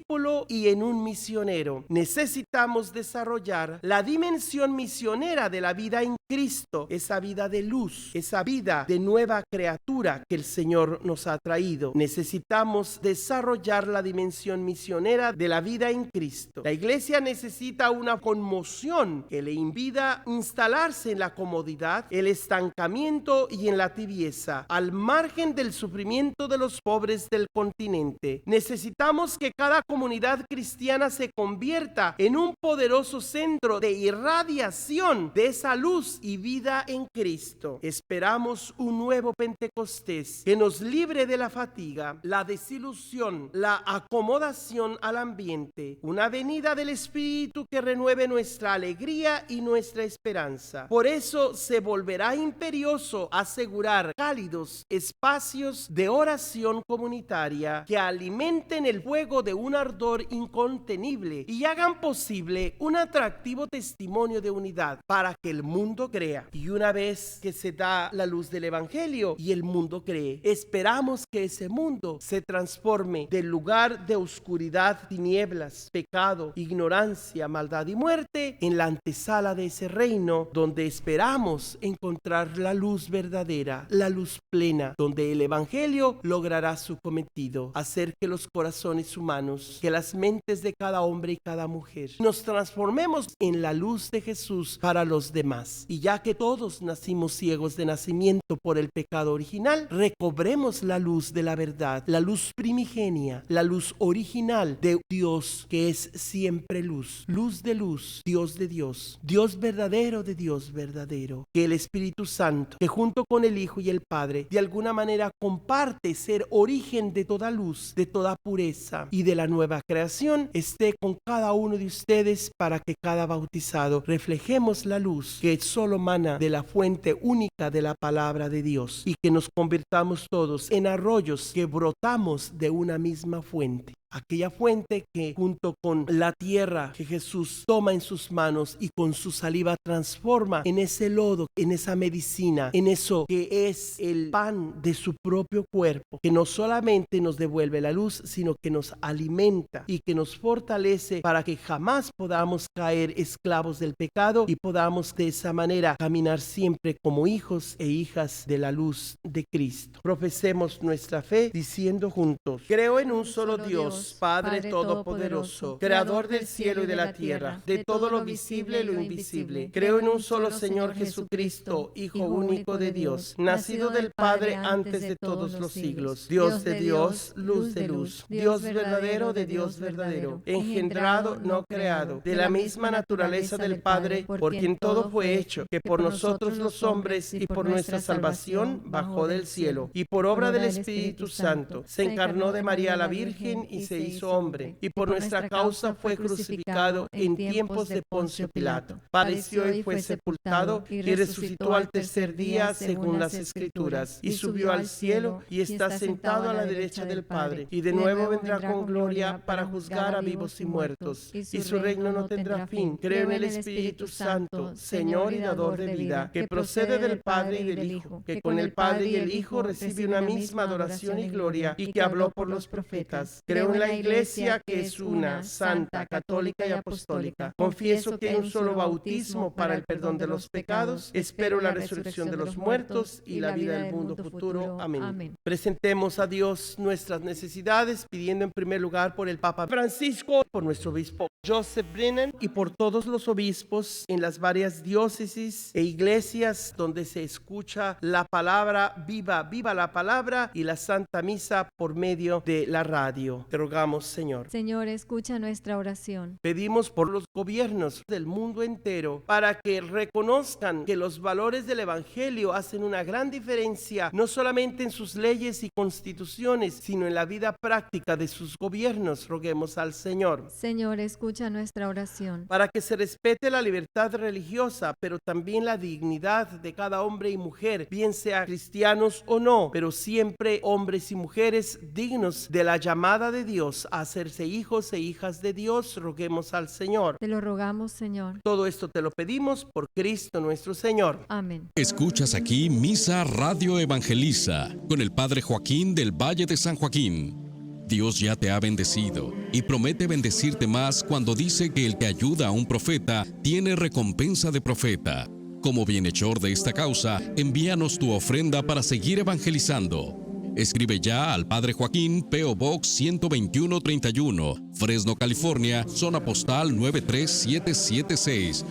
Speaker 2: y en un misionero. Necesitamos desarrollar la dimensión misionera de la vida en Cristo, esa vida de luz, esa vida de nueva criatura que el Señor nos ha traído. Necesitamos desarrollar la dimensión misionera de la vida en Cristo. La Iglesia necesita una conmoción que le invita a instalarse en la comodidad, el estancamiento y en la tibieza, al margen del sufrimiento de los pobres del continente. Necesitamos que cada comunidad cristiana se convierta en un poderoso centro de irradiación de esa luz y vida en Cristo. Esperamos un nuevo Pentecostés que nos libre de la fatiga, la desilusión, la acomodación al ambiente, una venida del Espíritu que renueve nuestra alegría y nuestra esperanza. Por eso se volverá imperioso asegurar cálidos espacios de oración comunitaria que alimenten el fuego de un ardor incontenible y hagan posible un atractivo testimonio de unidad para que el mundo crea. Y una vez que se da la luz del Evangelio y el mundo cree, esperamos que ese mundo se transforme del lugar de oscuridad, tinieblas, pecado, ignorancia, maldad y muerte en la antesala de ese reino donde esperamos encontrar la luz verdadera, la luz plena, donde el Evangelio logrará su cometido, hacer que los corazones humanos, que las mentes de cada hombre y cada mujer nos transformemos en la luz de Jesús para los demás. Y ya que todos nacimos ciegos de nacimiento por el pecado original, recobremos la luz de la verdad, la luz primigenia, la luz original de Dios, que es siempre luz, luz de luz, Dios de Dios, Dios verdadero de Dios verdadero. Que el Espíritu Santo, que junto con el Hijo y el Padre, de alguna manera comparte ser origen de toda luz, de toda pureza y de la nueva creación, esté con cada uno de ustedes para que cada bautizado reflejemos la luz que solo mana de la fuente única de la palabra de Dios y que nos convirtamos todos en arroyos que brotamos de una misma fuente. Aquella fuente que junto con la tierra que Jesús toma en sus manos y con su saliva transforma en ese lodo, en esa medicina, en eso que es el pan de su propio cuerpo, que no solamente nos devuelve la luz, sino que nos alimenta y que nos fortalece para que jamás podamos caer esclavos del pecado y podamos de esa manera caminar siempre como hijos e hijas de la luz de Cristo. Profesemos nuestra fe diciendo juntos: creo en un solo Dios, Padre Todopoderoso, Creador del cielo y de la tierra, de todo lo visible y lo invisible. Creo en un solo Señor Jesucristo, Hijo único de Dios, nacido del Padre antes de todos los siglos, Dios de Dios, luz de luz, Dios verdadero de Dios verdadero, engendrado, no creado, de la misma naturaleza del Padre, por quien todo fue hecho, que por nosotros los hombres y por nuestra salvación bajó del cielo, y por obra del Espíritu Santo se encarnó de María la Virgen y se hizo hombre, y por nuestra causa fue crucificado en tiempos de Poncio Pilato. Padeció y fue sepultado, y resucitó al tercer día según las Escrituras, y subió al cielo, y está sentado a la derecha del Padre, y de nuevo vendrá con gloria para juzgar a vivos y muertos, y su reino no tendrá fin. Creo en el Espíritu Santo, Señor y dador de vida, que procede del Padre y del Hijo, que con el Padre y el Hijo recibe una misma adoración y gloria, y que habló por los profetas. Creo en en la Iglesia, que es una, santa, católica y apostólica. Confieso que hay un solo bautismo para el perdón de los pecados. Espero la resurrección de los muertos y la vida del mundo futuro. Amén. Presentemos a Dios nuestras necesidades, pidiendo en primer lugar por el Papa Francisco, por nuestro obispo Joseph Brennan y por todos los obispos en las varias diócesis e iglesias donde se escucha la palabra viva, viva la palabra y la Santa Misa por medio de la radio. Te rogamos, Señor.
Speaker 3: Señor, escucha nuestra oración.
Speaker 2: Pedimos por los gobiernos del mundo entero para que reconozcan que los valores del Evangelio hacen una gran diferencia, no solamente en sus leyes y constituciones, sino en la vida práctica de sus gobiernos. Roguemos al Señor.
Speaker 3: Señor, escucha nuestra oración.
Speaker 2: Para que se respete la libertad religiosa, pero también la dignidad de cada hombre y mujer, bien sea cristianos o no, pero siempre hombres y mujeres dignos de la llamada de Dios a hacerse hijos e hijas de Dios. Roguemos al Señor.
Speaker 3: Te lo rogamos, Señor.
Speaker 2: Todo esto te lo pedimos por Cristo nuestro Señor.
Speaker 3: Amén.
Speaker 1: Escuchas aquí Misa Radio Evangeliza con el Padre Joaquín del Valle de San Joaquín. Dios ya te ha bendecido y promete bendecirte más cuando dice que el que ayuda a un profeta tiene recompensa de profeta. Como bienhechor de esta causa, envíanos tu ofrenda para seguir evangelizando. Escribe ya al Padre Joaquín, P.O. Box 12131, Fresno, California, zona postal 93776.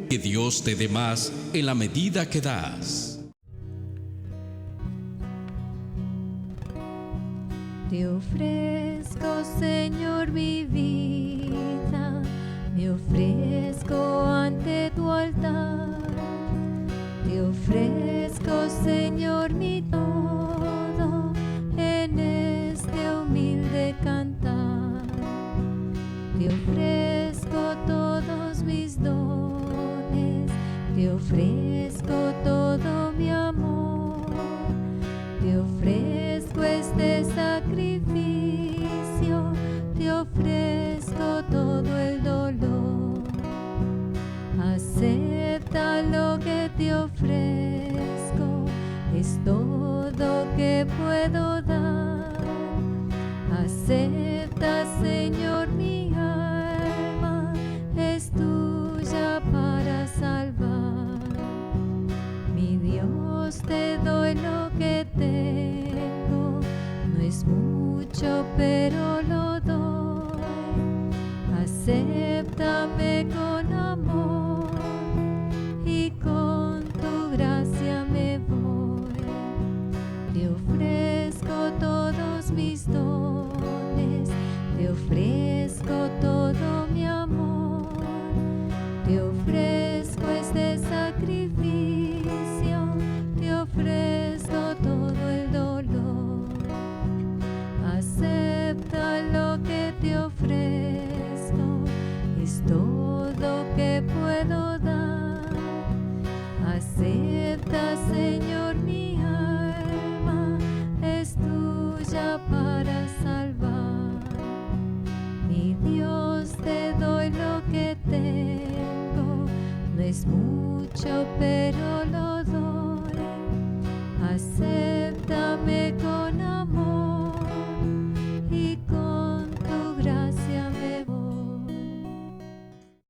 Speaker 1: Que Dios te dé más en la medida que das.
Speaker 3: Te ofrezco, Señor, mi vida, me ofrezco ante tu altar. Te ofrezco, Señor, mi todo en este humilde cantar. Te ofrezco todos mis dones, te ofrezco todo mi amor. Te ofrezco este sacrificio, te ofrezco todo el dolor. Acepta lo que te ofrezco, es todo que puedo dar. Acepta, Señor, mi alma, es tuya para salvar. Mi Dios, te doy lo que tengo, no es mucho, pero lo doy. Acéptame con amor y con tu gracia me voy. Te ofrezco todos mis dones, te ofrezco todo mi amor. Te ofrezco este sacrificio, te ofrezco todo el dolor. Acepta lo que te ofrezco, es todo que puedo dar. Acepta, Señor, mi alma, es tuya para salvar. Mi Dios, te doy lo que tengo, no es mucho, pero lo doy. Acéptame con amor y con tu gracia me voy.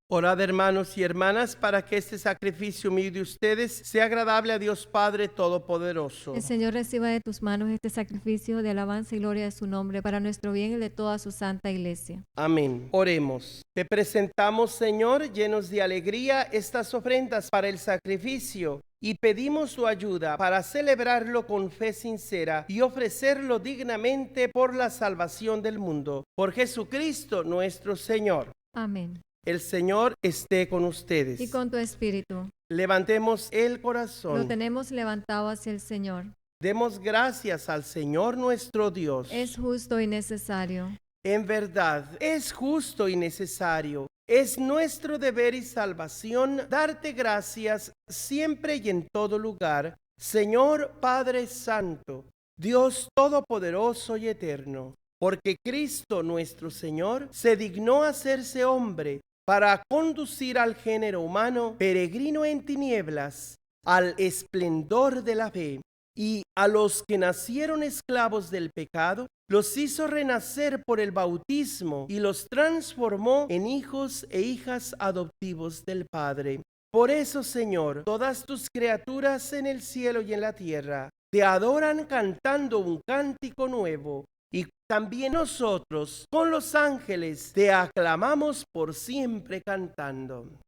Speaker 2: Orad, hermanos y hermanas, para que este sacrificio mío de ustedes sea agradable a Dios Padre Todopoderoso.
Speaker 3: El Señor reciba de tus manos este sacrificio de alabanza y gloria de su nombre para nuestro bien y el de toda su santa iglesia.
Speaker 2: Amén. Oremos. Te presentamos, Señor, llenos de alegría, estas ofrendas para el sacrificio y pedimos tu ayuda para celebrarlo con fe sincera y ofrecerlo dignamente por la salvación del mundo. Por Jesucristo nuestro Señor.
Speaker 3: Amén.
Speaker 2: El Señor esté con ustedes.
Speaker 3: Y con tu espíritu.
Speaker 2: Levantemos el corazón.
Speaker 3: Lo tenemos levantado hacia el Señor.
Speaker 2: Demos gracias al Señor nuestro Dios.
Speaker 3: Es justo y necesario.
Speaker 2: En verdad, es justo y necesario. Es nuestro deber y salvación darte gracias siempre y en todo lugar, Señor Padre Santo, Dios Todopoderoso y Eterno, porque Cristo nuestro Señor se dignó hacerse hombre para conducir al género humano peregrino en tinieblas al esplendor de la fe. Y a los que nacieron esclavos del pecado, los hizo renacer por el bautismo y los transformó en hijos e hijas adoptivos del Padre. Por eso, Señor, todas tus criaturas en el cielo y en la tierra te adoran cantando un cántico nuevo. Y también nosotros, con los ángeles, te aclamamos por siempre cantando.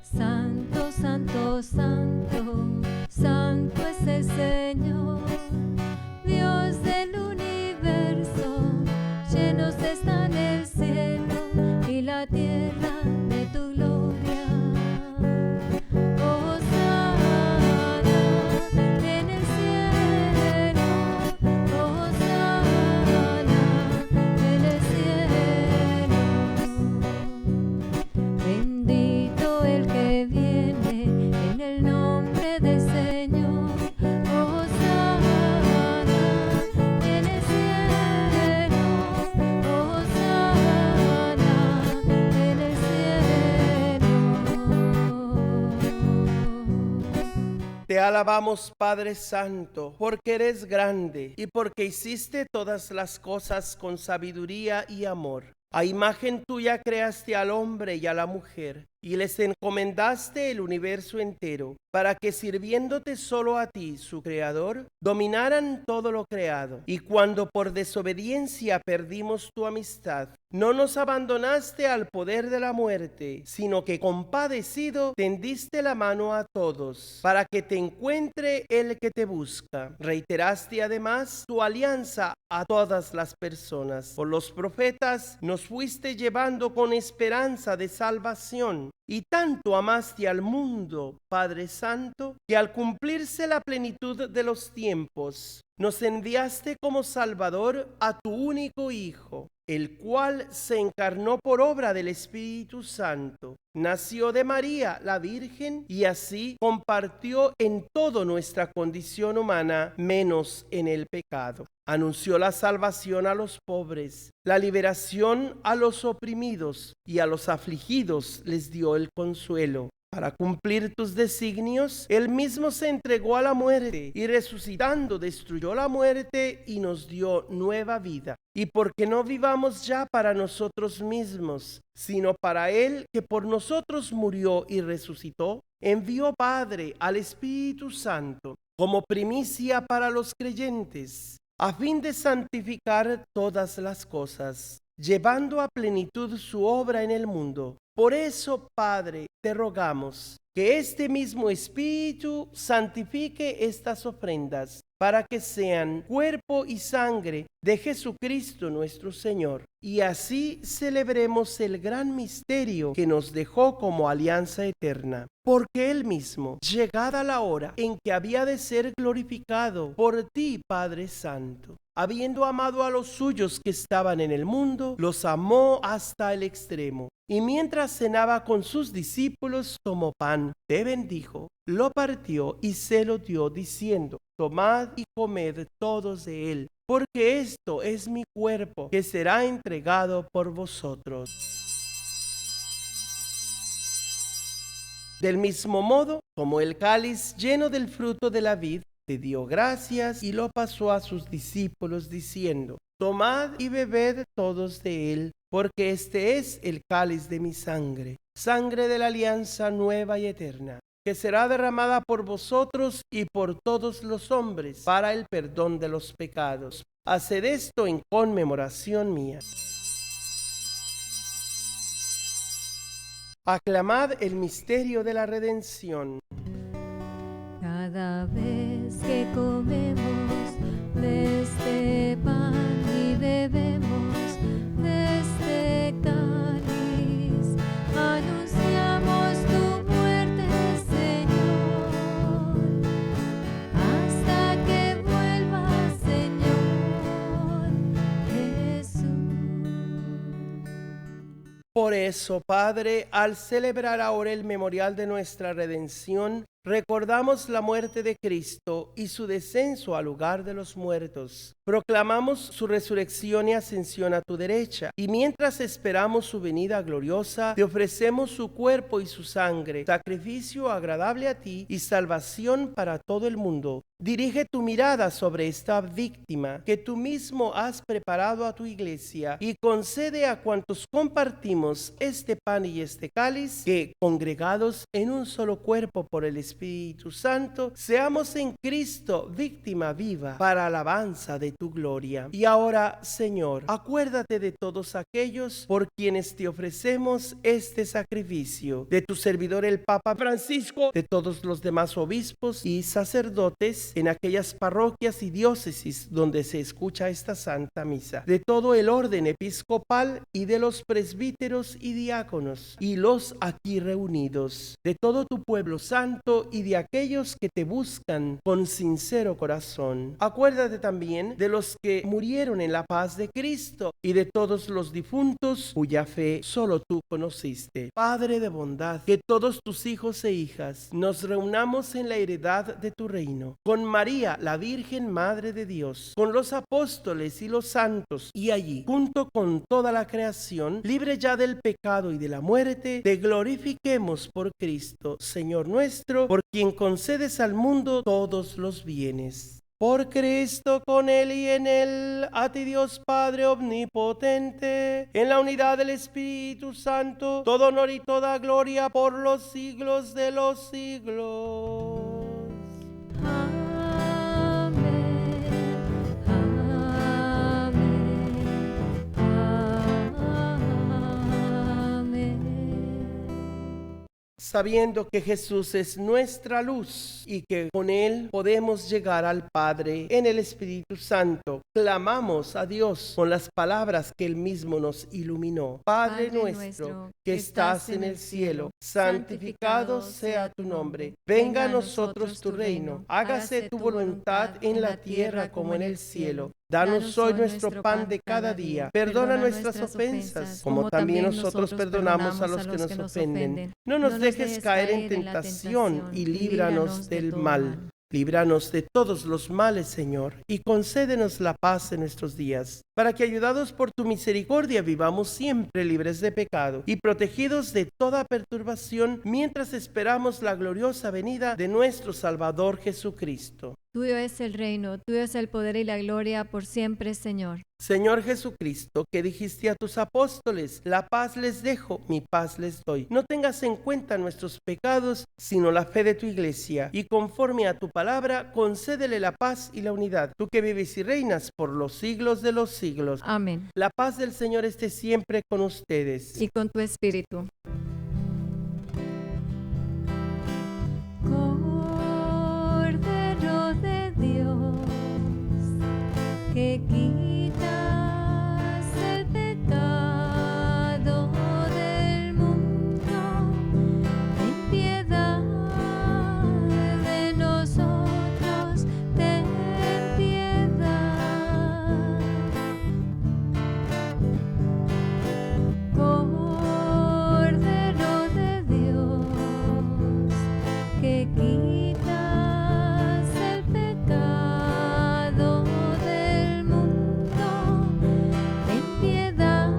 Speaker 3: Santo, santo, santo, santo es el Señor, Dios del universo, llenos están el cielo y la tierra de tu gloria. Hosana en el cielo, hosana en el cielo. Bendito el que viene en el nombre del Señor. Hosana en el cielo. Hosana en el cielo.
Speaker 2: Te alabamos, Padre Santo, porque eres grande y porque hiciste todas las cosas con sabiduría y amor. A imagen tuya creaste al hombre y a la mujer, y les encomendaste el universo entero, para que sirviéndote solo a ti, su Creador, dominaran todo lo creado. Y cuando por desobediencia perdimos tu amistad, no nos abandonaste al poder de la muerte, sino que compadecido tendiste la mano a todos, para que te encuentre el que te busca. Reiteraste además tu alianza a todas las personas. Por los profetas nos fuiste llevando con esperanza de salvación. Y tanto amaste al mundo, Padre Santo, que al cumplirse la plenitud de los tiempos, nos enviaste como Salvador a tu único Hijo, el cual se encarnó por obra del Espíritu Santo. Nació de María, la Virgen, y así compartió en toda nuestra condición humana, menos en el pecado. Anunció la salvación a los pobres, la liberación a los oprimidos, y a los afligidos les dio el consuelo. Para cumplir tus designios, Él mismo se entregó a la muerte y resucitando destruyó la muerte y nos dio nueva vida. Y porque no vivamos ya para nosotros mismos, sino para Él que por nosotros murió y resucitó, envió Padre al Espíritu Santo como primicia para los creyentes, a fin de santificar todas las cosas, llevando a plenitud su obra en el mundo. Por eso, Padre, te rogamos que este mismo Espíritu santifique estas ofrendas, para que sean cuerpo y sangre de Jesucristo nuestro Señor, y así celebremos el gran misterio que nos dejó como alianza eterna. Porque Él mismo, llegada la hora en que había de ser glorificado por ti, Padre Santo, habiendo amado a los suyos que estaban en el mundo, los amó hasta el extremo. Y mientras cenaba con sus discípulos, tomó pan, te bendijo, lo partió y se lo dio, diciendo: tomad y comed todos de él, porque esto es mi cuerpo, que será entregado por vosotros. Del mismo modo, tomó el cáliz lleno del fruto de la vid, te dio gracias y lo pasó a sus discípulos, diciendo: tomad y bebed todos de él, porque este es el cáliz de mi sangre, sangre de la alianza nueva y eterna, que será derramada por vosotros y por todos los hombres para el perdón de los pecados. Haced esto en conmemoración mía. Aclamad el misterio de la redención.
Speaker 3: Cada vez que comemos de este pan y bebemos de este cáliz, anunciamos tu muerte, Señor, hasta que vuelvas, Señor Jesús.
Speaker 2: Por eso, Padre, al celebrar ahora el memorial de nuestra redención, Recordamos la muerte de Cristo y su descenso al lugar de los muertos. Proclamamos su resurrección y ascensión a tu derecha. Y mientras esperamos su venida gloriosa, te ofrecemos su cuerpo y su sangre, sacrificio agradable a ti y salvación para todo el mundo. Dirige tu mirada sobre esta víctima que tú mismo has preparado a tu iglesia y concede a cuantos compartimos este pan y este cáliz que, congregados en un solo cuerpo por el Espíritu Santo, seamos en Cristo víctima viva para alabanza de tu gloria. Y ahora, Señor, acuérdate de todos aquellos por quienes te ofrecemos este sacrificio, de tu servidor el Papa Francisco, de todos los demás obispos y sacerdotes en aquellas parroquias y diócesis donde se escucha esta Santa Misa, de todo el orden episcopal y de los presbíteros y diáconos y los aquí reunidos, de todo tu pueblo santo y de aquellos que te buscan con sincero corazón. Acuérdate también de los que murieron en la paz de Cristo y de todos los difuntos cuya fe solo tú conociste. Padre de bondad, que todos tus hijos e hijas nos reunamos en la heredad de tu reino, con María, la Virgen Madre de Dios, con los apóstoles y los santos, y allí, junto con toda la creación, libre ya del pecado y de la muerte, te glorifiquemos por Cristo, Señor nuestro, por quien concedes al mundo todos los bienes. Por Cristo, con Él y en Él, a ti Dios Padre omnipotente, en la unidad del Espíritu Santo, todo honor y toda gloria por los siglos de los siglos. Sabiendo que Jesús es nuestra luz y que con Él podemos llegar al Padre en el Espíritu Santo, clamamos a Dios con las palabras que Él mismo nos iluminó. Padre nuestro que estás en el cielo, santificado sea tu nombre. Venga a nosotros tu reino. Hágase tu voluntad en la tierra como en el cielo. Danos hoy nuestro pan de cada día. Perdona nuestras ofensas, como también nosotros perdonamos a los que nos ofenden. No nos dejes caer en tentación y líbranos del mal. Líbranos de todos los males, Señor, y concédenos la paz en nuestros días, para que, ayudados por tu misericordia, vivamos siempre libres de pecado y protegidos de toda perturbación, mientras esperamos la gloriosa venida de nuestro Salvador Jesucristo.
Speaker 3: Tuyo es el reino, tuyo es el poder y la gloria por siempre, Señor.
Speaker 2: Señor Jesucristo, que dijiste a tus apóstoles, la paz les dejo, mi paz les doy. No tengas en cuenta nuestros pecados, sino la fe de tu iglesia, y conforme a tu palabra, concédele la paz y la unidad, tú que vives y reinas por los siglos de los siglos.
Speaker 3: Amén.
Speaker 2: La paz del Señor esté siempre con ustedes.
Speaker 3: Y con tu espíritu. Cordero de Dios, que quitas el pecado del mundo, ten piedad de nosotros, ten piedad. Cordero de Dios, que quitas el pecado del mundo, ten piedad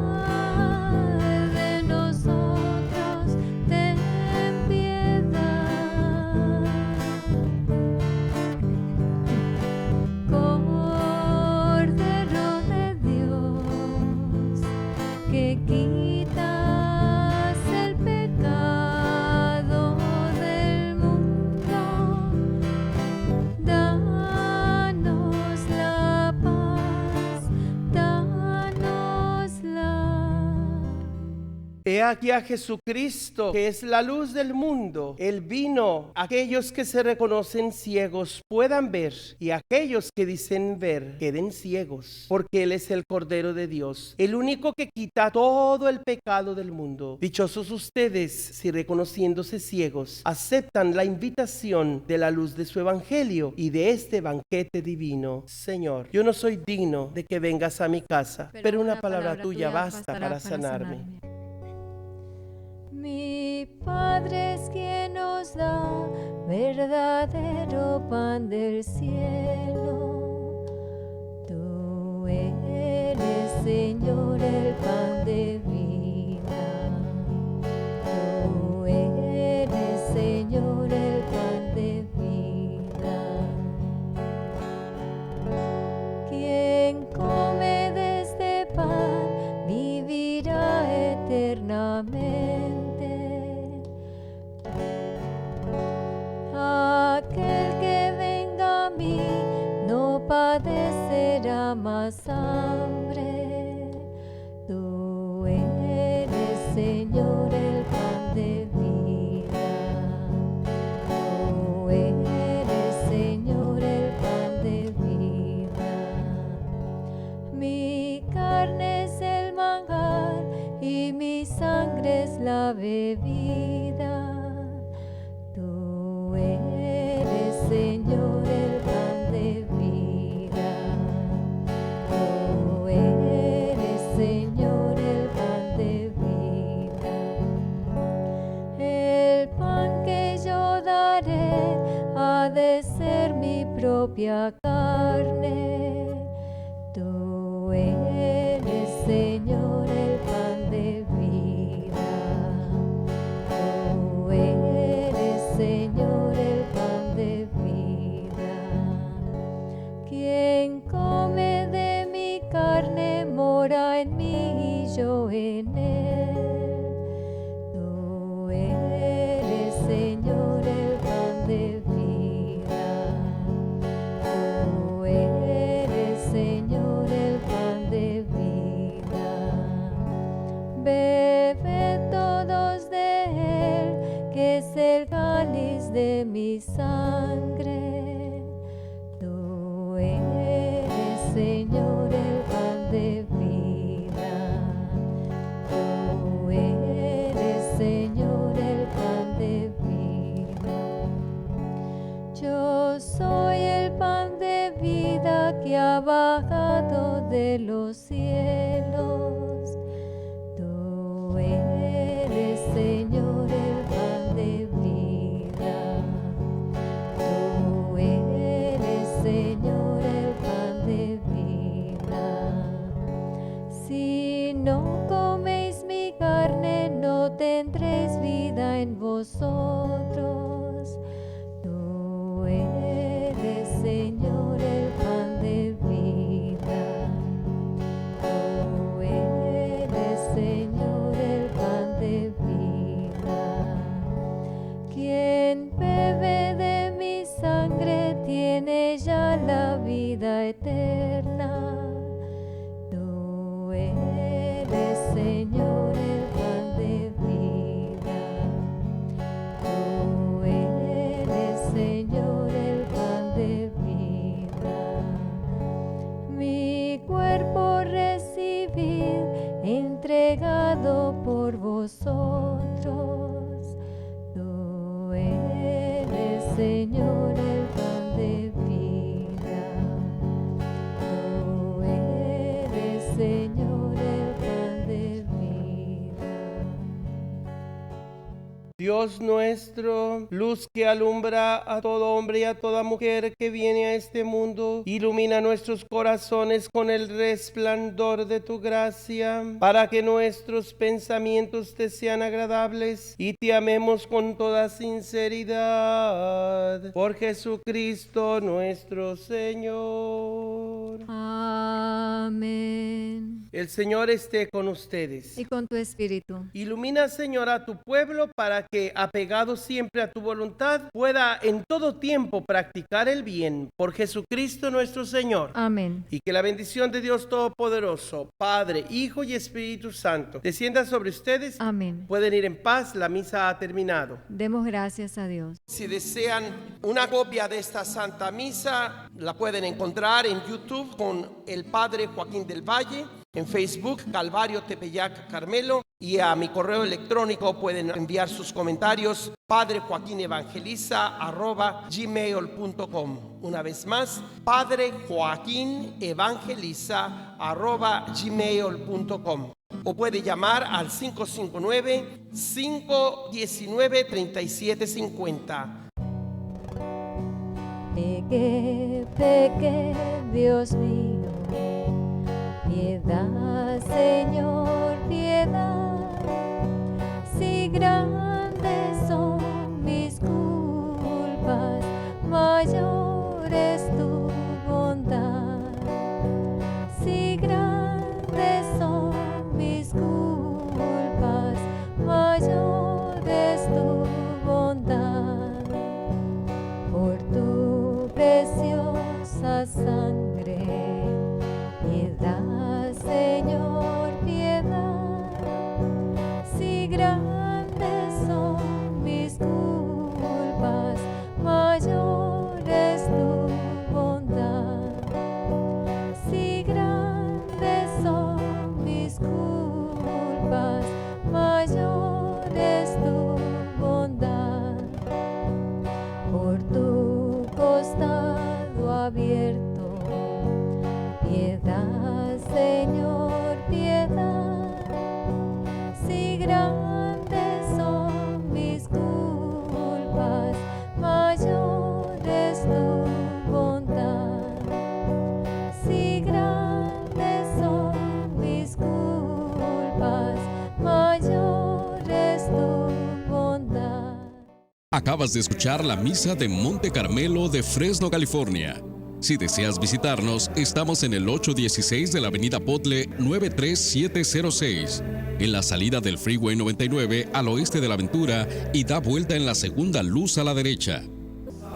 Speaker 3: de nosotros, ten piedad. Cordero de Dios, que quitas el pecado del mundo, danos la paz, danosla.
Speaker 2: He aquí a Jesucristo, que es la luz del mundo. Él vino, aquellos que se reconocen ciegos puedan ver, y aquellos que dicen ver queden ciegos, porque Él es el Cordero de Dios, el único que quita todo el pecado del mundo. Dichosos ustedes si, reconociéndose ciegos, aceptan la invitación de la luz de su evangelio y de este banquete divino. Señor, yo no soy digno de que vengas a mi casa, pero una palabra tuya basta para sanarme.
Speaker 3: Mi Padre es quien nos da verdadero pan del cielo. Tú eres, Señor, el pan de vida. Tú eres, Señor, el pan de vida. Quien come de este pan vivirá eternamente. Aquel que venga a mí no padecerá más hambre. Tú eres, Señor, el pan de vida. Tú eres, Señor, el pan de vida. Mi carne es el manjar y mi sangre es la bebida. Tú eres, Señor, el pan de vida. Tú eres, Señor, el pan de vida. El pan que yo daré ha de ser mi propia carne. Tú eres, Señor, el pan de vida. Tú eres, Señor, el pan de vida. Quien come de mi carne mora en mí y yo en él. Tú eres, Señor, el pan de vida. Tú eres, Señor, el pan de vida. Bebed todos de él, que es el cáliz de mi sangre. Tú eres, Señor, el pan de vida. Tú eres, Señor, el pan de vida. Yo soy el pan de vida que ha bajado de los cielos. Tú eres, Señor, el pan de vida. Tú eres, Señor, el pan de vida. Si no coméis mi carne, no tendréis vida en vosotros. Tú eres, Señor, el pan de vida. Tú eres, Señor, el pan de vida. Quien bebe de mi sangre tiene ya la vida eterna. Tú eres, Señor, el pan de vida. Tú eres, Señor, el pan de vida. Mi cuerpo recibid, entregado por vosotros. Tú eres, Señor, el pan de vida. Tú eres, Señor, el pan de vida.
Speaker 2: Dios nuestro, luz que alumbra a todo hombre y a toda mujer que viene a este mundo, ilumina nuestros corazones con el resplandor de tu gracia, para que nuestros pensamientos te sean agradables y te amemos con toda sinceridad. Por Jesucristo nuestro Señor.
Speaker 3: Amén.
Speaker 2: El Señor esté con ustedes.
Speaker 3: Y con tu espíritu.
Speaker 2: Ilumina, Señor, a tu pueblo para que, apegado siempre a tu voluntad, pueda en todo tiempo practicar el bien. Por Jesucristo nuestro Señor.
Speaker 3: Amén.
Speaker 2: Y que la bendición de Dios Todopoderoso, Padre, Hijo y Espíritu Santo, descienda sobre ustedes.
Speaker 3: Amén.
Speaker 2: Pueden ir en paz, la misa ha terminado.
Speaker 3: Demos gracias a Dios.
Speaker 2: Si desean una copia de esta Santa Misa, la pueden encontrar en YouTube con el Padre Joaquín del Valle, en Facebook Calvario Tepeyac Carmelo, y a mi correo electrónico pueden enviar sus comentarios padrejoaquinevangeliza@gmail.com. Una vez más, padrejoaquinevangeliza@gmail.com. o puede llamar al 559-519-3750.
Speaker 3: Pequé, Dios mío, piedad, Señor, piedad. Si grandes son mis culpas, mayor es tu bondad. Si grandes son mis culpas, mayor es tu bondad. Por tu preciosa sangre, piedad, Señor, piedad. Si grandes son mis culpas, mayor es tu bondad. Si grandes son mis culpas, mayor es tu bondad. Por tu costado abierto, piedad, Señor, piedad. Si grandes son mis culpas, mayor es tu bondad. Si grandes son mis culpas, mayor es tu bondad.
Speaker 1: Acabas de escuchar la misa de Monte Carmelo de Fresno, California. Si deseas visitarnos, estamos en el 816 de la Avenida Potle 93706, en la salida del Freeway 99 al oeste de La Ventura y da vuelta en la segunda luz a la derecha.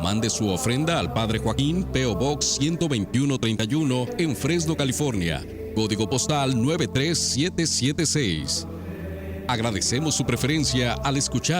Speaker 1: Mande su ofrenda al Padre Joaquín, P.O. Box 12131 en Fresno, California, código postal 93776. Agradecemos su preferencia al escuchar